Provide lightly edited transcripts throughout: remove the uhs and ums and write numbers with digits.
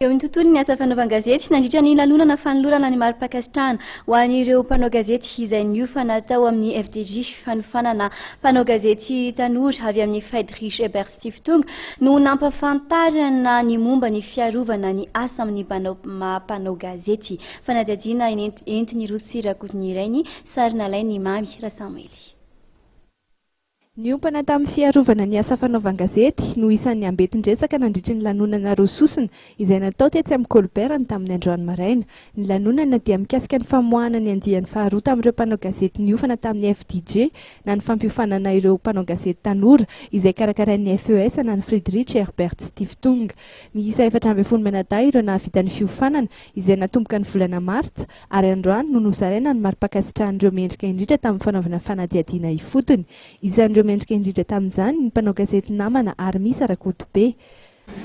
Eo amin'ny tontolon'ny asa fanaovan-gazety nandritra ny lanonana fanolorana ny mari-pakasitrahana ho an'ireo mpanao gazety izay niofana tao amin'ny FDJ fanofanana mpanao gazety tanora avy amin'ny Friedrich Ebert Stiftung no nampafantarana ny momba ny fiarovana ny asa amin'ny mpanao gazety. Fanadihadiana entiny Roa Sirakoton'ny Irainy, sary nalainy Mamy Rasamely. Niompana tamin'ny fiarovana ny asa fanaovan-gazety no isan'ny ambetindresaka nandritry ny lanonana roa sosina izay natao tetsy amin'ny Colbert tamin'ny androany maraina. Ny lanonana dia mikasika ny famoahana ny andiany faharoa tamin'ireo mpanao gazety niofana tamin'ny FDJ na ny fampiofanana ireo mpanao gazety tanora izay karakarain'ny FES na ny Friedrich Ebert Stiftung. Miisa 440 manadahy ireo nahavita ny fiofanana izay natomboka ny volana Martsa ary androany no nosaraina ny mari-pakasitrahan'ireo mendrika indrindra tamin'ny fanaovana fanadihadiana ifotony. Isan'ireo mendrika indrindra tamin'izany ny mpanao gazety namana Armisa Rakotobe.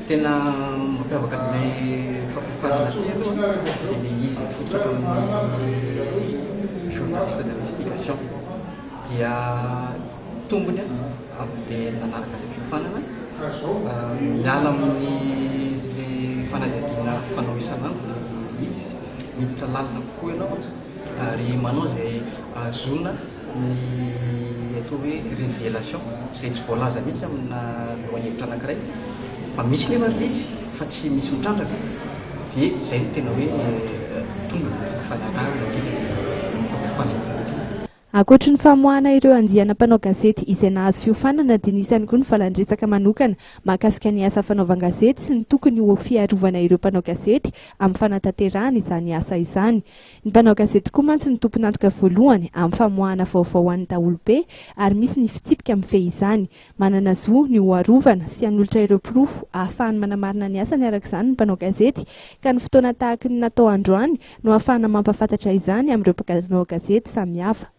Tena mampiavaka ilay fampifanana dia ilay izy fototra amin'ny journaliste d'investigation dia tombony amin'ilay nanaraka ilay fiofanana miala amin'ny fanadihadiana fanao isan'andro izy miditra lalina kokoa ianao ary manao izay azona ny atao hoe révélation izay tsy voalaza mihitsy amina lohanhevitra anankiray fa misy nefa izy fa tsy misy mitrandraka dia izay no tena hoe tombony fanarahana fampifanana. Ankoatra ny famoahana ireo andiana mpanao gazety izay nahazo fiofanana dia nisany koa ny valandresaka manokana mahakasika ny asa fanaovan-gazety sy ny tokony ho fiarovana ireo mpanao gazety amin'ny fanatanterahana izany asa izany. Ny mpanao gazety koa mantsy ny tompon'antoka voalohany amin'ny famoahana vaovao an'ny daholobe ary misy ny fitsipika amin'ny fehizany. Manana zo ny ho arovana sy hanolotra ireo pirofo ahafahany manamarina ny asany araka izany ny mpanao gazety ka ny fotoana tahaka ny natao androany no ahafahana mampafantatra izany amin'ireo mpanao gazety samihafa.